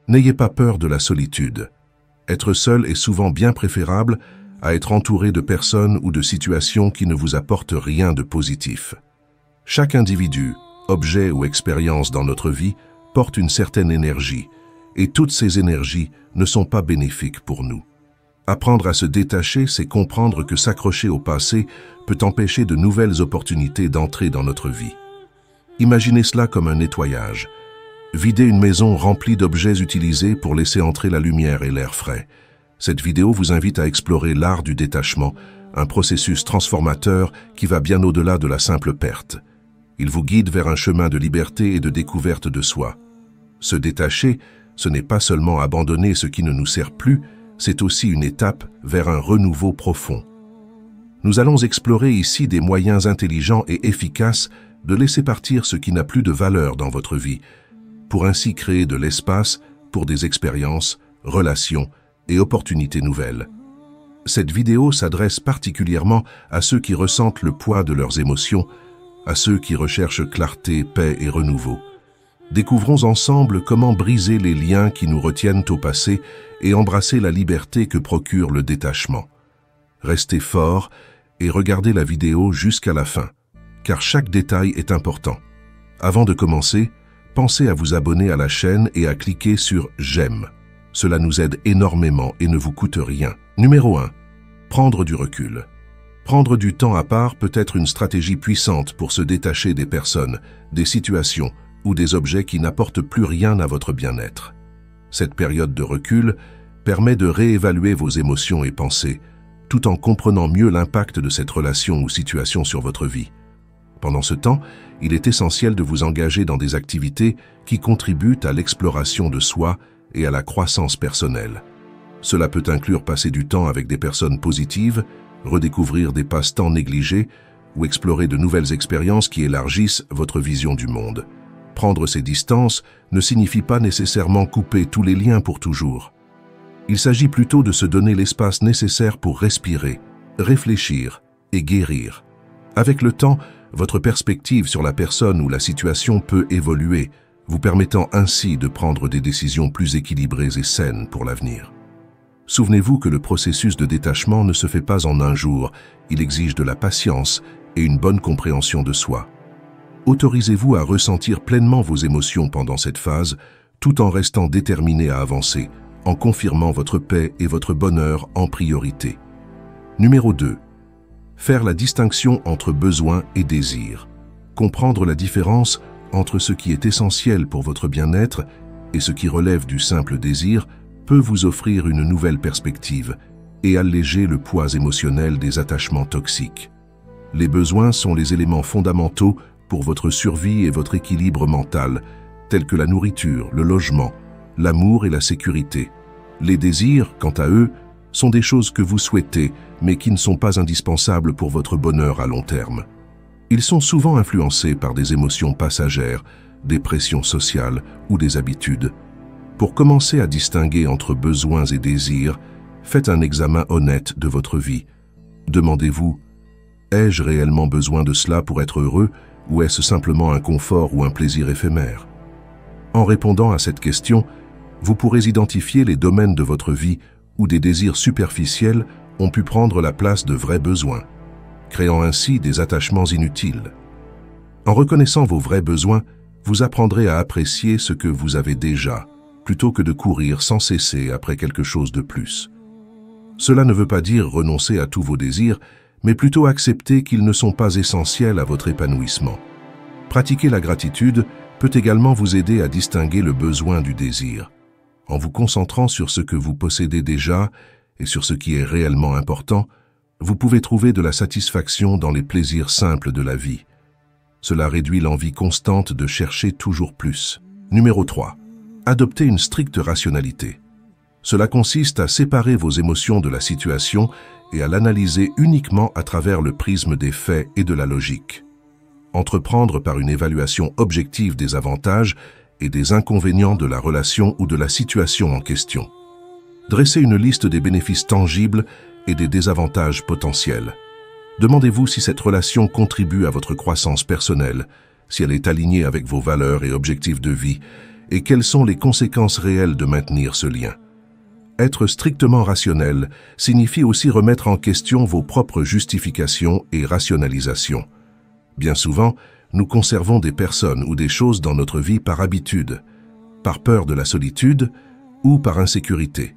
N'ayez pas peur de la solitude. Être seul est souvent bien préférable à être entouré de personnes ou de situations qui ne vous apportent rien de positif. Chaque individu, objet ou expérience dans notre vie porte une certaine énergie, et toutes ces énergies ne sont pas bénéfiques pour nous. Apprendre à se détacher, c'est comprendre que s'accrocher au passé peut empêcher de nouvelles opportunités d'entrer dans notre vie. Imaginez cela comme un nettoyage. Videz une maison remplie d'objets utilisés pour laisser entrer la lumière et l'air frais. Cette vidéo vous invite à explorer l'art du détachement, un processus transformateur qui va bien au-delà de la simple perte. Il vous guide vers un chemin de liberté et de découverte de soi. Se détacher, ce n'est pas seulement abandonner ce qui ne nous sert plus, c'est aussi une étape vers un renouveau profond. Nous allons explorer ici des moyens intelligents et efficaces de laisser partir ce qui n'a plus de valeur dans votre vie, pour ainsi créer de l'espace pour des expériences, relations et opportunités nouvelles. Cette vidéo s'adresse particulièrement à ceux qui ressentent le poids de leurs émotions, à ceux qui recherchent clarté, paix et renouveau. Découvrons ensemble comment briser les liens qui nous retiennent au passé et embrasser la liberté que procure le détachement. Restez forts et regardez la vidéo jusqu'à la fin, car chaque détail est important. Avant de commencer, pensez à vous abonner à la chaîne et à cliquer sur « J'aime ». Cela nous aide énormément et ne vous coûte rien. Numéro 1. Prendre du recul. Prendre du temps à part peut être une stratégie puissante pour se détacher des personnes, des situations ou des objets qui n'apportent plus rien à votre bien-être. Cette période de recul permet de réévaluer vos émotions et pensées, tout en comprenant mieux l'impact de cette relation ou situation sur votre vie. Pendant ce temps, il est essentiel de vous engager dans des activités qui contribuent à l'exploration de soi et à la croissance personnelle. Cela peut inclure passer du temps avec des personnes positives, redécouvrir des passe-temps négligés ou explorer de nouvelles expériences qui élargissent votre vision du monde. Prendre ces distances ne signifie pas nécessairement couper tous les liens pour toujours. Il s'agit plutôt de se donner l'espace nécessaire pour respirer, réfléchir et guérir. Avec le temps, votre perspective sur la personne ou la situation peut évoluer, vous permettant ainsi de prendre des décisions plus équilibrées et saines pour l'avenir. Souvenez-vous que le processus de détachement ne se fait pas en un jour, il exige de la patience et une bonne compréhension de soi. Autorisez-vous à ressentir pleinement vos émotions pendant cette phase, tout en restant déterminé à avancer, en confirmant votre paix et votre bonheur en priorité. Numéro 2. Faire la distinction entre besoin et désir. Comprendre la différence entre ce qui est essentiel pour votre bien-être et ce qui relève du simple désir peut vous offrir une nouvelle perspective et alléger le poids émotionnel des attachements toxiques. Les besoins sont les éléments fondamentaux pour votre survie et votre équilibre mental, tels que la nourriture, le logement, l'amour et la sécurité. Les désirs, quant à eux, sont des choses que vous souhaitez, mais qui ne sont pas indispensables pour votre bonheur à long terme. Ils sont souvent influencés par des émotions passagères, des pressions sociales ou des habitudes. Pour commencer à distinguer entre besoins et désirs, faites un examen honnête de votre vie. Demandez-vous, ai-je réellement besoin de cela pour être heureux ou est-ce simplement un confort ou un plaisir éphémère? En répondant à cette question, vous pourrez identifier les domaines de votre vie où des désirs superficiels ont pu prendre la place de vrais besoins, créant ainsi des attachements inutiles. En reconnaissant vos vrais besoins, vous apprendrez à apprécier ce que vous avez déjà, plutôt que de courir sans cesser après quelque chose de plus. Cela ne veut pas dire renoncer à tous vos désirs, mais plutôt accepter qu'ils ne sont pas essentiels à votre épanouissement. Pratiquer la gratitude peut également vous aider à distinguer le besoin du désir. En vous concentrant sur ce que vous possédez déjà et sur ce qui est réellement important, vous pouvez trouver de la satisfaction dans les plaisirs simples de la vie. Cela réduit l'envie constante de chercher toujours plus. Numéro 3. Adopter une stricte rationalité. Cela consiste à séparer vos émotions de la situation et à l'analyser uniquement à travers le prisme des faits et de la logique. Entreprendre par une évaluation objective des avantages et des inconvénients de la relation ou de la situation en question. Dressez une liste des bénéfices tangibles et des désavantages potentiels. Demandez-vous si cette relation contribue à votre croissance personnelle, si elle est alignée avec vos valeurs et objectifs de vie, et quelles sont les conséquences réelles de maintenir ce lien. Être strictement rationnel signifie aussi remettre en question vos propres justifications et rationalisations. Bien souvent, nous conservons des personnes ou des choses dans notre vie par habitude, par peur de la solitude ou par insécurité.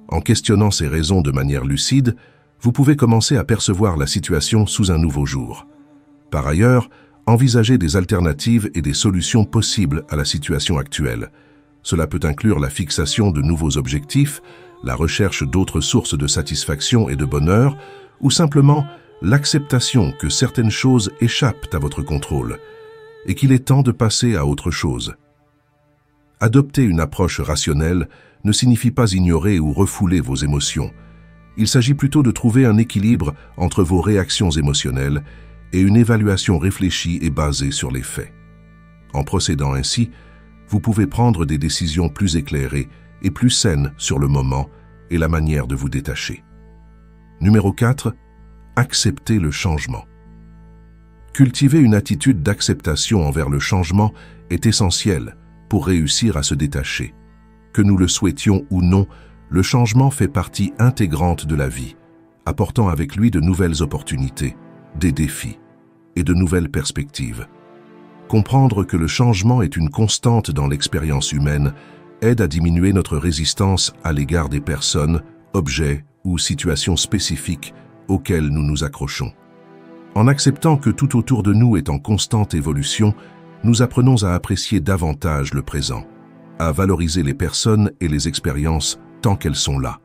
En questionnant ces raisons de manière lucide, vous pouvez commencer à percevoir la situation sous un nouveau jour. Par ailleurs, envisagez des alternatives et des solutions possibles à la situation actuelle. Cela peut inclure la fixation de nouveaux objectifs, la recherche d'autres sources de satisfaction et de bonheur, ou simplement l'acceptation que certaines choses échappent à votre contrôle et qu'il est temps de passer à autre chose. Adopter une approche rationnelle ne signifie pas ignorer ou refouler vos émotions. Il s'agit plutôt de trouver un équilibre entre vos réactions émotionnelles et une évaluation réfléchie et basée sur les faits. En procédant ainsi, vous pouvez prendre des décisions plus éclairées et plus saines sur le moment et la manière de vous détacher. Numéro 4. Accepter le changement. Cultiver une attitude d'acceptation envers le changement est essentiel pour réussir à se détacher. Que nous le souhaitions ou non, le changement fait partie intégrante de la vie, apportant avec lui de nouvelles opportunités, des défis et de nouvelles perspectives. Comprendre que le changement est une constante dans l'expérience humaine aide à diminuer notre résistance à l'égard des personnes, objets ou situations spécifiques auxquelles nous nous accrochons. En acceptant que tout autour de nous est en constante évolution, nous apprenons à apprécier davantage le présent, à valoriser les personnes et les expériences tant qu'elles sont là.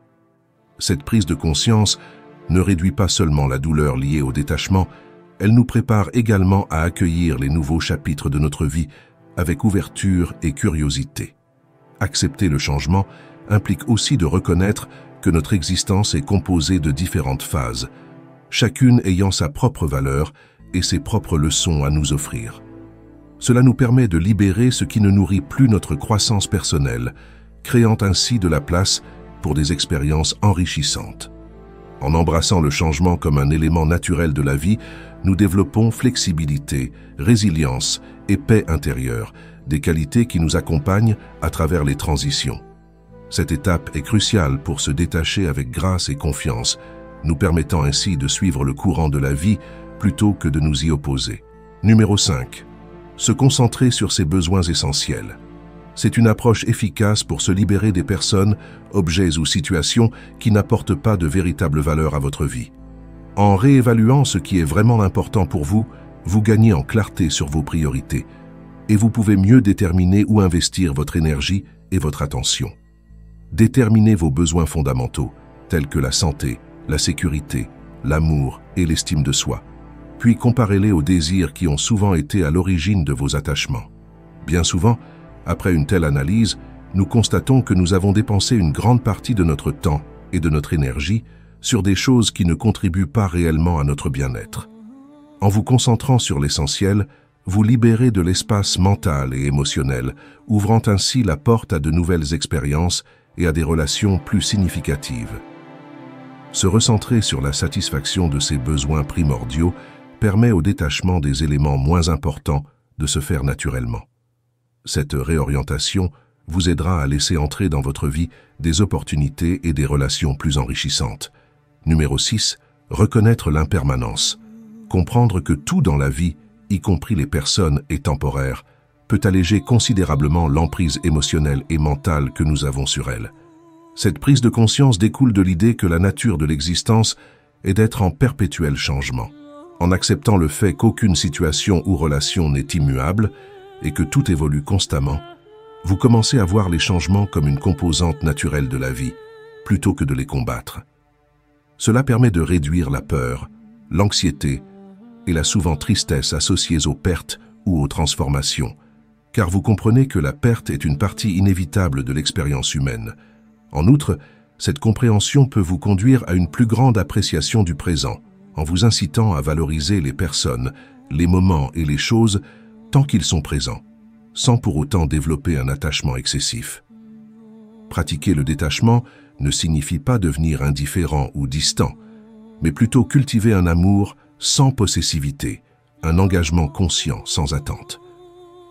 Cette prise de conscience ne réduit pas seulement la douleur liée au détachement, elle nous prépare également à accueillir les nouveaux chapitres de notre vie avec ouverture et curiosité. Accepter le changement implique aussi de reconnaître que notre existence est composée de différentes phases, chacune ayant sa propre valeur et ses propres leçons à nous offrir. Cela nous permet de libérer ce qui ne nourrit plus notre croissance personnelle, créant ainsi de la place pour des expériences enrichissantes. En embrassant le changement comme un élément naturel de la vie, nous développons flexibilité, résilience et paix intérieure, des qualités qui nous accompagnent à travers les transitions. Cette étape est cruciale pour se détacher avec grâce et confiance, nous permettant ainsi de suivre le courant de la vie plutôt que de nous y opposer. Numéro 5. Se concentrer sur ses besoins essentiels. C'est une approche efficace pour se libérer des personnes, objets ou situations qui n'apportent pas de véritable valeur à votre vie. En réévaluant ce qui est vraiment important pour vous, vous gagnez en clarté sur vos priorités et vous pouvez mieux déterminer où investir votre énergie et votre attention. Déterminez vos besoins fondamentaux, tels que la santé, la sécurité, l'amour et l'estime de soi, puis comparez-les aux désirs qui ont souvent été à l'origine de vos attachements. Bien souvent, après une telle analyse, nous constatons que nous avons dépensé une grande partie de notre temps et de notre énergie sur des choses qui ne contribuent pas réellement à notre bien-être. En vous concentrant sur l'essentiel, vous libérez de l'espace mental et émotionnel, ouvrant ainsi la porte à de nouvelles expériences et à des relations plus significatives. Se recentrer sur la satisfaction de ses besoins primordiaux permet au détachement des éléments moins importants de se faire naturellement. Cette réorientation vous aidera à laisser entrer dans votre vie des opportunités et des relations plus enrichissantes. Numéro 6. Reconnaître l'impermanence. Comprendre que tout dans la vie, y compris les personnes, est temporaire, peut alléger considérablement l'emprise émotionnelle et mentale que nous avons sur elles. Cette prise de conscience découle de l'idée que la nature de l'existence est d'être en perpétuel changement. En acceptant le fait qu'aucune situation ou relation n'est immuable et que tout évolue constamment, vous commencez à voir les changements comme une composante naturelle de la vie, plutôt que de les combattre. Cela permet de réduire la peur, l'anxiété et la souvent tristesse associées aux pertes ou aux transformations, car vous comprenez que la perte est une partie inévitable de l'expérience humaine. En outre, cette compréhension peut vous conduire à une plus grande appréciation du présent, en vous incitant à valoriser les personnes, les moments et les choses tant qu'ils sont présents, sans pour autant développer un attachement excessif. Pratiquer le détachement ne signifie pas devenir indifférent ou distant, mais plutôt cultiver un amour sans possessivité, un engagement conscient sans attente.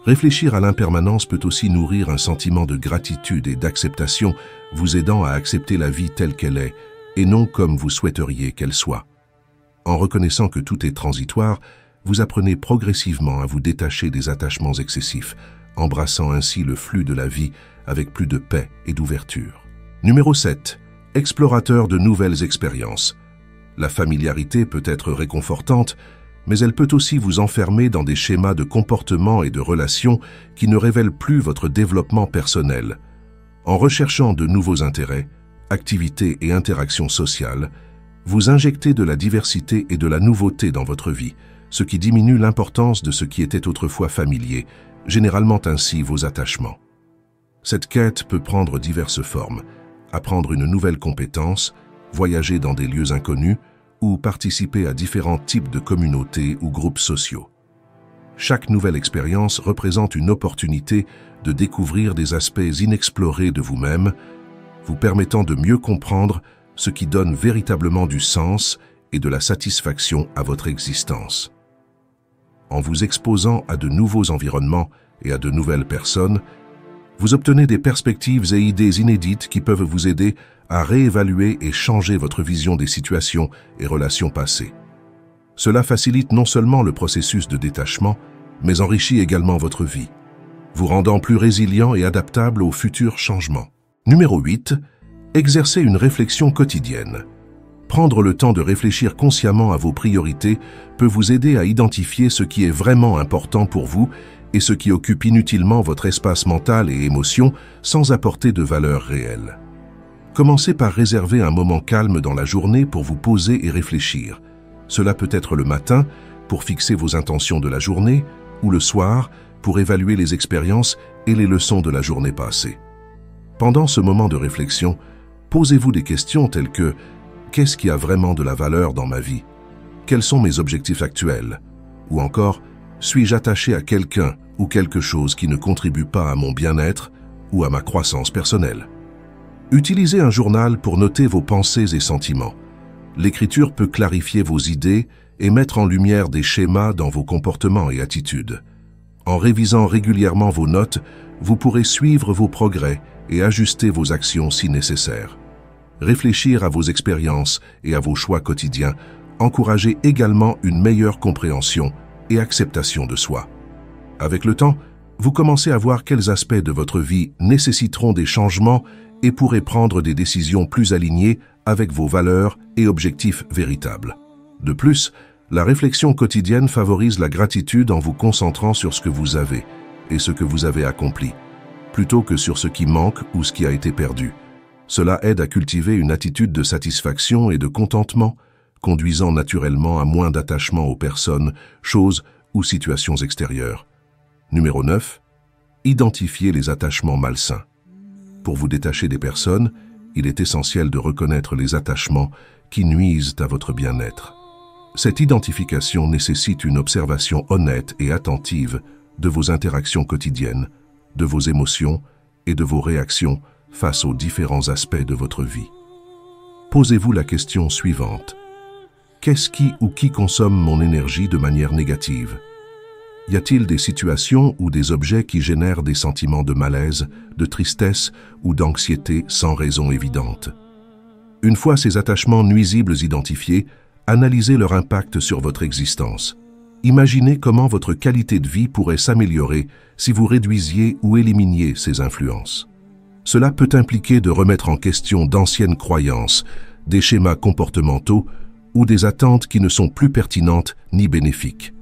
Réfléchir à l'impermanence peut aussi nourrir un sentiment de gratitude et d'acceptation, vous aidant à accepter la vie telle qu'elle est, et non comme vous souhaiteriez qu'elle soit. En reconnaissant que tout est transitoire, vous apprenez progressivement à vous détacher des attachements excessifs, embrassant ainsi le flux de la vie avec plus de paix et d'ouverture. Numéro 7. Explorateur de nouvelles expériences. La familiarité peut être réconfortante, mais elle peut aussi vous enfermer dans des schémas de comportement et de relations qui ne révèlent plus votre développement personnel. En recherchant de nouveaux intérêts, activités et interactions sociales, vous injectez de la diversité et de la nouveauté dans votre vie, ce qui diminue l'importance de ce qui était autrefois familier, généralement ainsi vos attachements. Cette quête peut prendre diverses formes: apprendre une nouvelle compétence, voyager dans des lieux inconnus, ou participer à différents types de communautés ou groupes sociaux. Chaque nouvelle expérience représente une opportunité de découvrir des aspects inexplorés de vous-même, vous permettant de mieux comprendre ce qui donne véritablement du sens et de la satisfaction à votre existence. En vous exposant à de nouveaux environnements et à de nouvelles personnes, vous obtenez des perspectives et idées inédites qui peuvent vous aider à réévaluer et changer votre vision des situations et relations passées. Cela facilite non seulement le processus de détachement, mais enrichit également votre vie, vous rendant plus résilient et adaptable aux futurs changements. Numéro 8. Exercer une réflexion quotidienne. Prendre le temps de réfléchir consciemment à vos priorités peut vous aider à identifier ce qui est vraiment important pour vous et ce qui occupe inutilement votre espace mental et émotions sans apporter de valeur réelle. Commencez par réserver un moment calme dans la journée pour vous poser et réfléchir. Cela peut être le matin pour fixer vos intentions de la journée ou le soir pour évaluer les expériences et les leçons de la journée passée. Pendant ce moment de réflexion, posez-vous des questions telles que: qu'est-ce qui a vraiment de la valeur dans ma vie? Quels sont mes objectifs actuels? Ou encore, suis-je attaché à quelqu'un ou quelque chose qui ne contribue pas à mon bien-être ou à ma croissance personnelle? Utilisez un journal pour noter vos pensées et sentiments. L'écriture peut clarifier vos idées et mettre en lumière des schémas dans vos comportements et attitudes. En révisant régulièrement vos notes, vous pourrez suivre vos progrès et ajuster vos actions si nécessaire. Réfléchir à vos expériences et à vos choix quotidiens encouragez également une meilleure compréhension et acceptation de soi. Avec le temps, vous commencez à voir quels aspects de votre vie nécessiteront des changements et pourrez prendre des décisions plus alignées avec vos valeurs et objectifs véritables. De plus, la réflexion quotidienne favorise la gratitude en vous concentrant sur ce que vous avez et ce que vous avez accompli, plutôt que sur ce qui manque ou ce qui a été perdu. Cela aide à cultiver une attitude de satisfaction et de contentement, conduisant naturellement à moins d'attachement aux personnes, choses ou situations extérieures. Numéro 9. Identifier les attachements malsains. Pour vous détacher des personnes, il est essentiel de reconnaître les attachements qui nuisent à votre bien-être. Cette identification nécessite une observation honnête et attentive de vos interactions quotidiennes, de vos émotions et de vos réactions face aux différents aspects de votre vie. Posez-vous la question suivante. Qu'est-ce qui consomme mon énergie de manière négative? Y a-t-il des situations ou des objets qui génèrent des sentiments de malaise, de tristesse ou d'anxiété sans raison évidente? Une fois ces attachements nuisibles identifiés, analysez leur impact sur votre existence. Imaginez comment votre qualité de vie pourrait s'améliorer si vous réduisiez ou éliminiez ces influences. Cela peut impliquer de remettre en question d'anciennes croyances, des schémas comportementaux ou des attentes qui ne sont plus pertinentes ni bénéfiques.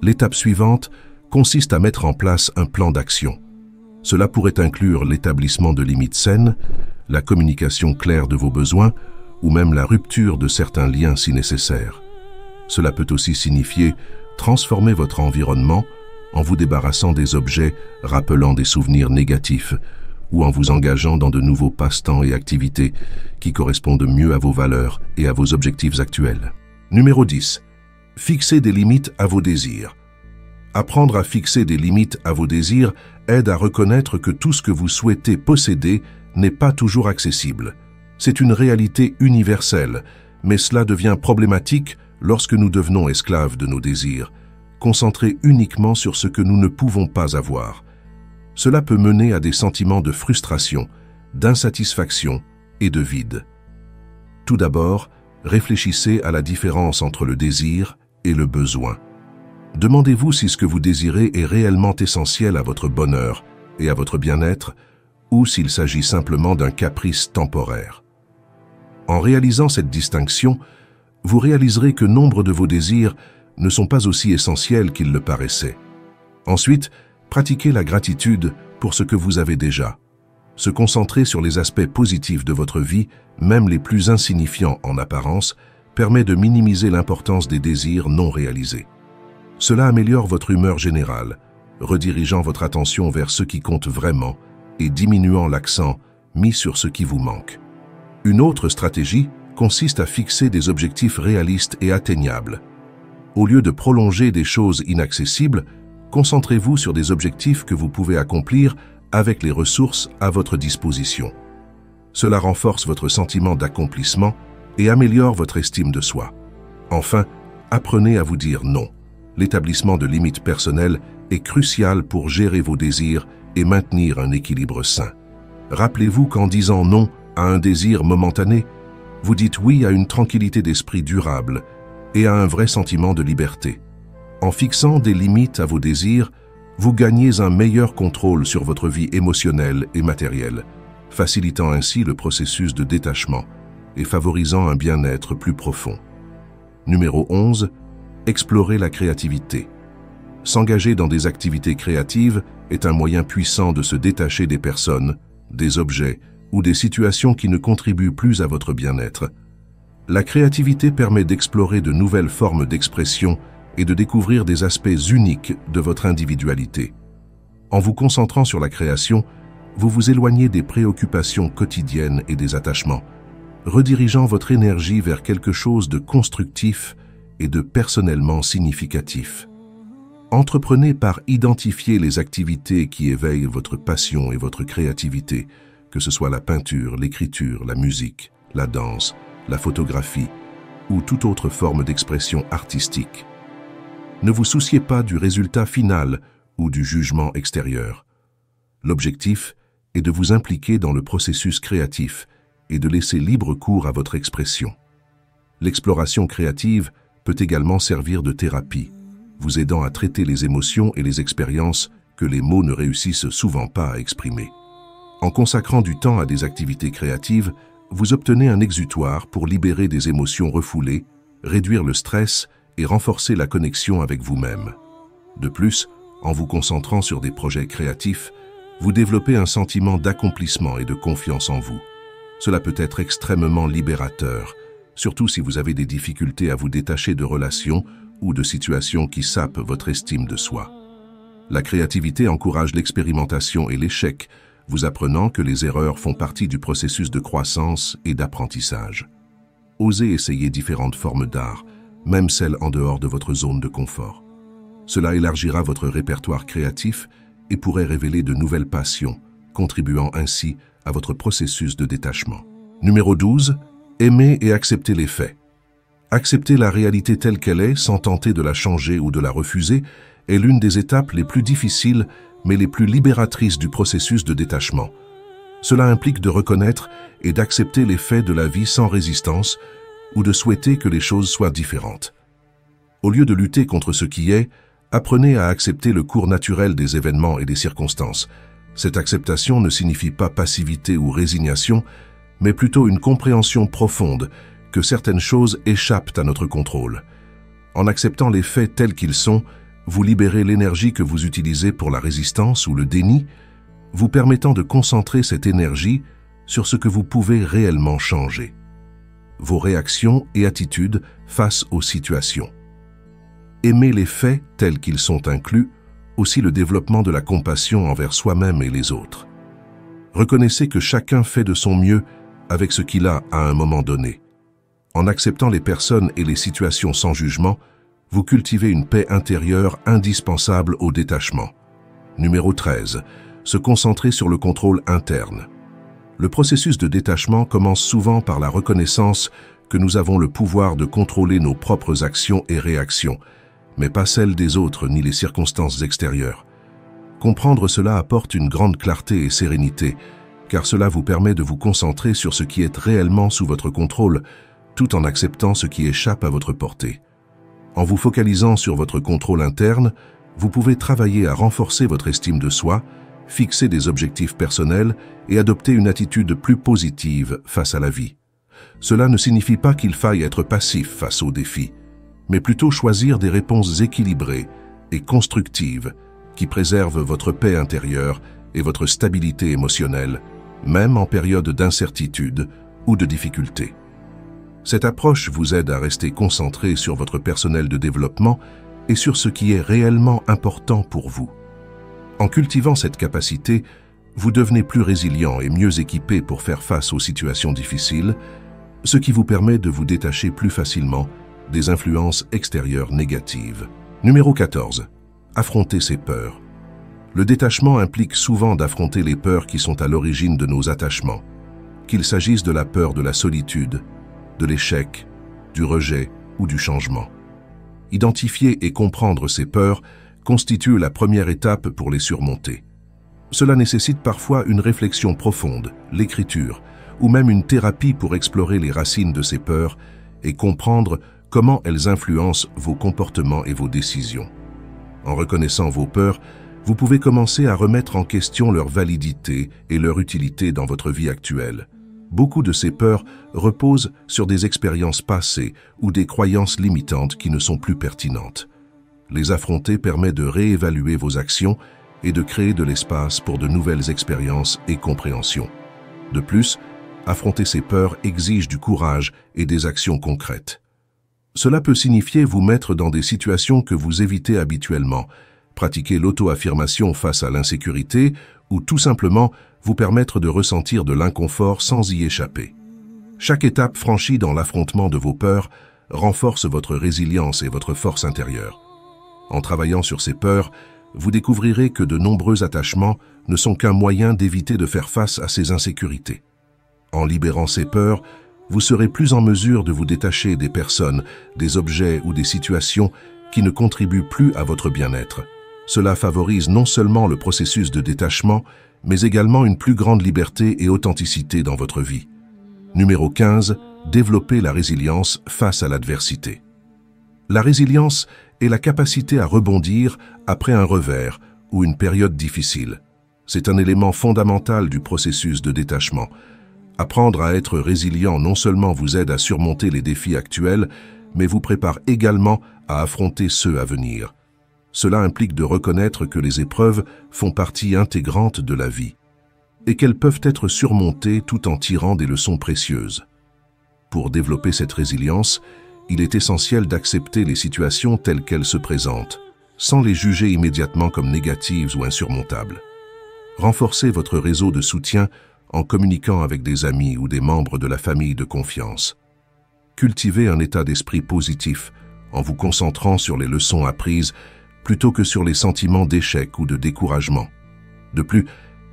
L'étape suivante consiste à mettre en place un plan d'action. Cela pourrait inclure l'établissement de limites saines, la communication claire de vos besoins ou même la rupture de certains liens si nécessaire. Cela peut aussi signifier transformer votre environnement en vous débarrassant des objets rappelant des souvenirs négatifs ou en vous engageant dans de nouveaux passe-temps et activités qui correspondent mieux à vos valeurs et à vos objectifs actuels. Numéro 10. Fixer des limites à vos désirs. Apprendre à fixer des limites à vos désirs aide à reconnaître que tout ce que vous souhaitez posséder n'est pas toujours accessible. C'est une réalité universelle, mais cela devient problématique lorsque nous devenons esclaves de nos désirs, concentrés uniquement sur ce que nous ne pouvons pas avoir. Cela peut mener à des sentiments de frustration, d'insatisfaction et de vide. Tout d'abord, réfléchissez à la différence entre le désir et le besoin. Demandez-vous si ce que vous désirez est réellement essentiel à votre bonheur et à votre bien-être, ou s'il s'agit simplement d'un caprice temporaire. En réalisant cette distinction, vous réaliserez que nombre de vos désirs ne sont pas aussi essentiels qu'ils le paraissaient. Ensuite, pratiquez la gratitude pour ce que vous avez déjà. Se concentrer sur les aspects positifs de votre vie, même les plus insignifiants en apparence, permet de minimiser l'importance des désirs non réalisés. Cela améliore votre humeur générale, redirigeant votre attention vers ce qui compte vraiment et diminuant l'accent mis sur ce qui vous manque. Une autre stratégie consiste à fixer des objectifs réalistes et atteignables. Au lieu de prolonger des choses inaccessibles, concentrez-vous sur des objectifs que vous pouvez accomplir avec les ressources à votre disposition. Cela renforce votre sentiment d'accomplissement et améliore votre estime de soi. Enfin, apprenez à vous dire non. L'établissement de limites personnelles est crucial pour gérer vos désirs et maintenir un équilibre sain. Rappelez-vous qu'en disant non à un désir momentané, vous dites oui à une tranquillité d'esprit durable et à un vrai sentiment de liberté. En fixant des limites à vos désirs, vous gagnez un meilleur contrôle sur votre vie émotionnelle et matérielle, facilitant ainsi le processus de détachement et favorisant un bien-être plus profond. Numéro 11. Explorer la créativité. S'engager dans des activités créatives est un moyen puissant de se détacher des personnes, des objets ou des situations qui ne contribuent plus à votre bien-être. La créativité permet d'explorer de nouvelles formes d'expression et de découvrir des aspects uniques de votre individualité. En vous concentrant sur la création, vous vous éloignez des préoccupations quotidiennes et des attachements, redirigeant votre énergie vers quelque chose de constructif et de personnellement significatif. Entreprenez par identifier les activités qui éveillent votre passion et votre créativité, que ce soit la peinture, l'écriture, la musique, la danse, la photographie ou toute autre forme d'expression artistique. Ne vous souciez pas du résultat final ou du jugement extérieur. L'objectif est de vous impliquer dans le processus créatif et de laisser libre cours à votre expression. L'exploration créative peut également servir de thérapie, vous aidant à traiter les émotions et les expériences que les mots ne réussissent souvent pas à exprimer. En consacrant du temps à des activités créatives, vous obtenez un exutoire pour libérer des émotions refoulées, réduire le stress et renforcer la connexion avec vous-même. De plus, en vous concentrant sur des projets créatifs, vous développez un sentiment d'accomplissement et de confiance en vous. Cela peut être extrêmement libérateur, surtout si vous avez des difficultés à vous détacher de relations ou de situations qui sapent votre estime de soi. La créativité encourage l'expérimentation et l'échec, vous apprenant que les erreurs font partie du processus de croissance et d'apprentissage. Osez essayer différentes formes d'art, même celles en dehors de votre zone de confort. Cela élargira votre répertoire créatif et pourrait révéler de nouvelles passions, contribuant ainsi à votre processus de détachement. Numéro 12. Aimer et accepter les faits. Accepter la réalité telle qu'elle est, sans tenter de la changer ou de la refuser, est l'une des étapes les plus difficiles, mais les plus libératrices du processus de détachement. Cela implique de reconnaître et d'accepter les faits de la vie sans résistance ou de souhaiter que les choses soient différentes. Au lieu de lutter contre ce qui est, apprenez à accepter le cours naturel des événements et des circonstances. Cette acceptation ne signifie pas passivité ou résignation, mais plutôt une compréhension profonde que certaines choses échappent à notre contrôle. En acceptant les faits tels qu'ils sont, vous libérez l'énergie que vous utilisez pour la résistance ou le déni, vous permettant de concentrer cette énergie sur ce que vous pouvez réellement changer. Vos réactions et attitudes face aux situations. Aimez les faits tels qu'ils sont inclus, aussi le développement de la compassion envers soi-même et les autres. Reconnaissez que chacun fait de son mieux avec ce qu'il a à un moment donné. En acceptant les personnes et les situations sans jugement, vous cultivez une paix intérieure indispensable au détachement. Numéro 13. Se concentrer sur le contrôle interne. Le processus de détachement commence souvent par la reconnaissance que nous avons le pouvoir de contrôler nos propres actions et réactions, mais pas celles des autres ni les circonstances extérieures. Comprendre cela apporte une grande clarté et sérénité, car cela vous permet de vous concentrer sur ce qui est réellement sous votre contrôle, tout en acceptant ce qui échappe à votre portée. En vous focalisant sur votre contrôle interne, vous pouvez travailler à renforcer votre estime de soi, fixer des objectifs personnels et adopter une attitude plus positive face à la vie. Cela ne signifie pas qu'il faille être passif face aux défis, mais plutôt choisir des réponses équilibrées et constructives qui préservent votre paix intérieure et votre stabilité émotionnelle, même en période d'incertitude ou de difficulté. Cette approche vous aide à rester concentré sur votre personnel de développement et sur ce qui est réellement important pour vous. En cultivant cette capacité, vous devenez plus résilient et mieux équipé pour faire face aux situations difficiles, ce qui vous permet de vous détacher plus facilement des influences extérieures négatives. Numéro 14. Affronter ses peurs. Le détachement implique souvent d'affronter les peurs qui sont à l'origine de nos attachements, qu'il s'agisse de la peur de la solitude, de l'échec, du rejet ou du changement. Identifier et comprendre ces peurs constitue la première étape pour les surmonter. Cela nécessite parfois une réflexion profonde, l'écriture, ou même une thérapie pour explorer les racines de ces peurs et comprendre comment elles influencent vos comportements et vos décisions. En reconnaissant vos peurs, vous pouvez commencer à remettre en question leur validité et leur utilité dans votre vie actuelle. Beaucoup de ces peurs reposent sur des expériences passées ou des croyances limitantes qui ne sont plus pertinentes. Les affronter permet de réévaluer vos actions et de créer de l'espace pour de nouvelles expériences et compréhensions. De plus, affronter ces peurs exige du courage et des actions concrètes. Cela peut signifier vous mettre dans des situations que vous évitez habituellement, pratiquer l'auto-affirmation face à l'insécurité ou tout simplement vous permettre de ressentir de l'inconfort sans y échapper. Chaque étape franchie dans l'affrontement de vos peurs renforce votre résilience et votre force intérieure. En travaillant sur ces peurs, vous découvrirez que de nombreux attachements ne sont qu'un moyen d'éviter de faire face à ces insécurités. En libérant ces peurs, vous serez plus en mesure de vous détacher des personnes, des objets ou des situations qui ne contribuent plus à votre bien-être. Cela favorise non seulement le processus de détachement, mais également une plus grande liberté et authenticité dans votre vie. Numéro 15. Développer la résilience face à l'adversité. La résilience est la capacité à rebondir après un revers ou une période difficile. C'est un élément fondamental du processus de détachement. Apprendre à être résilient non seulement vous aide à surmonter les défis actuels, mais vous prépare également à affronter ceux à venir. Cela implique de reconnaître que les épreuves font partie intégrante de la vie et qu'elles peuvent être surmontées tout en tirant des leçons précieuses. Pour développer cette résilience, il est essentiel d'accepter les situations telles qu'elles se présentent, sans les juger immédiatement comme négatives ou insurmontables. Renforcez votre réseau de soutien en communiquant avec des amis ou des membres de la famille de confiance. Cultivez un état d'esprit positif en vous concentrant sur les leçons apprises plutôt que sur les sentiments d'échec ou de découragement. De plus,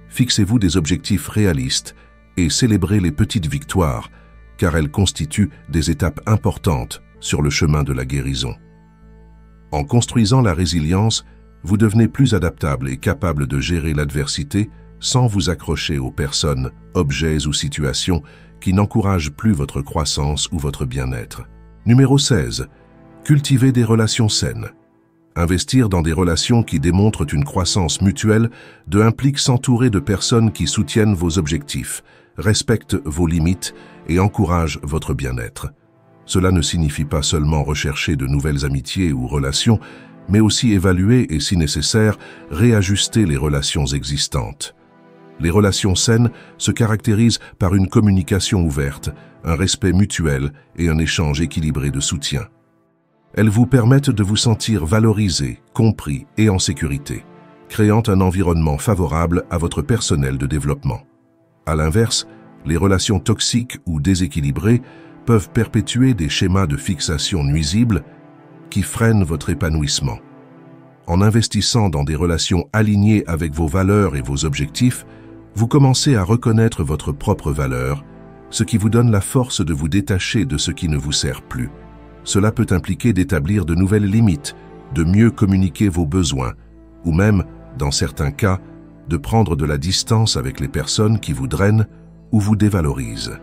fixez-vous des objectifs réalistes et célébrez les petites victoires, car elles constituent des étapes importantes sur le chemin de la guérison. En construisant la résilience, vous devenez plus adaptable et capable de gérer l'adversité sans vous accrocher aux personnes, objets ou situations qui n'encouragent plus votre croissance ou votre bien-être. Numéro 16. Cultivez des relations saines. Investir dans des relations qui démontrent une croissance mutuelle implique s'entourer de personnes qui soutiennent vos objectifs, respectent vos limites et encouragent votre bien-être. Cela ne signifie pas seulement rechercher de nouvelles amitiés ou relations, mais aussi évaluer et, si nécessaire, réajuster les relations existantes. Les relations saines se caractérisent par une communication ouverte, un respect mutuel et un échange équilibré de soutien. Elles vous permettent de vous sentir valorisé, compris et en sécurité, créant un environnement favorable à votre personnel de développement. À l'inverse, les relations toxiques ou déséquilibrées peuvent perpétuer des schémas de fixation nuisibles qui freinent votre épanouissement. En investissant dans des relations alignées avec vos valeurs et vos objectifs, vous commencez à reconnaître votre propre valeur, ce qui vous donne la force de vous détacher de ce qui ne vous sert plus. Cela peut impliquer d'établir de nouvelles limites, de mieux communiquer vos besoins, ou même, dans certains cas, de prendre de la distance avec les personnes qui vous drainent ou vous dévalorisent.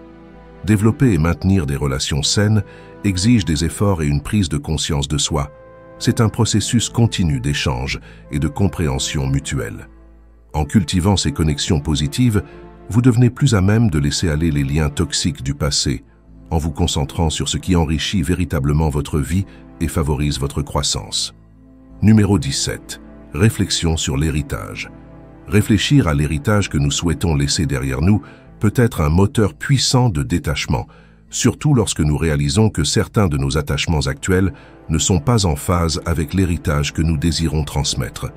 Développer et maintenir des relations saines exige des efforts et une prise de conscience de soi. C'est un processus continu d'échange et de compréhension mutuelle. En cultivant ces connexions positives, vous devenez plus à même de laisser aller les liens toxiques du passé, en vous concentrant sur ce qui enrichit véritablement votre vie et favorise votre croissance. Numéro 17. Réflexion sur l'héritage. Réfléchir à l'héritage que nous souhaitons laisser derrière nous peut être un moteur puissant de détachement, surtout lorsque nous réalisons que certains de nos attachements actuels ne sont pas en phase avec l'héritage que nous désirons transmettre.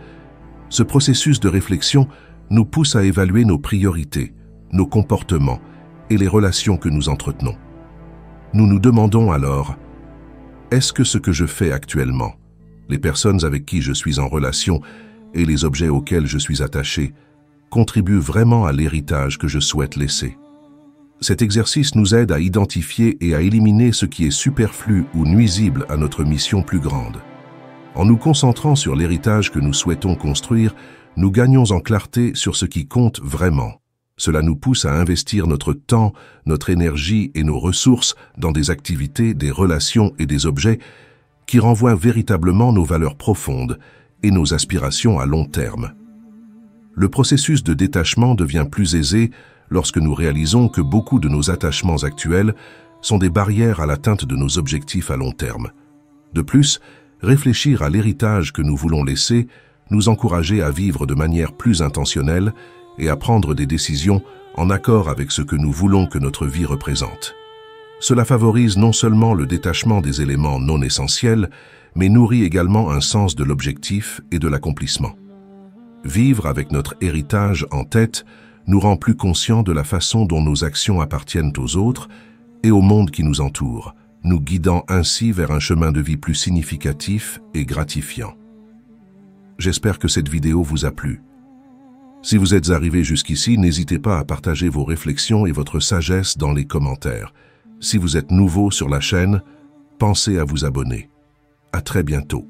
Ce processus de réflexion nous pousse à évaluer nos priorités, nos comportements et les relations que nous entretenons. Nous nous demandons alors, est-ce que ce que je fais actuellement, les personnes avec qui je suis en relation et les objets auxquels je suis attaché, contribuent vraiment à l'héritage que je souhaite laisser? Cet exercice nous aide à identifier et à éliminer ce qui est superflu ou nuisible à notre mission plus grande. En nous concentrant sur l'héritage que nous souhaitons construire, nous gagnons en clarté sur ce qui compte vraiment. Cela nous pousse à investir notre temps, notre énergie et nos ressources dans des activités, des relations et des objets qui renvoient véritablement nos valeurs profondes et nos aspirations à long terme. Le processus de détachement devient plus aisé lorsque nous réalisons que beaucoup de nos attachements actuels sont des barrières à l'atteinte de nos objectifs à long terme. De plus, réfléchir à l'héritage que nous voulons laisser nous encourager à vivre de manière plus intentionnelle et à prendre des décisions en accord avec ce que nous voulons que notre vie représente. Cela favorise non seulement le détachement des éléments non essentiels, mais nourrit également un sens de l'objectif et de l'accomplissement. Vivre avec notre héritage en tête nous rend plus conscients de la façon dont nos actions appartiennent aux autres et au monde qui nous entoure, nous guidant ainsi vers un chemin de vie plus significatif et gratifiant. J'espère que cette vidéo vous a plu. Si vous êtes arrivé jusqu'ici, n'hésitez pas à partager vos réflexions et votre sagesse dans les commentaires. Si vous êtes nouveau sur la chaîne, pensez à vous abonner. À très bientôt.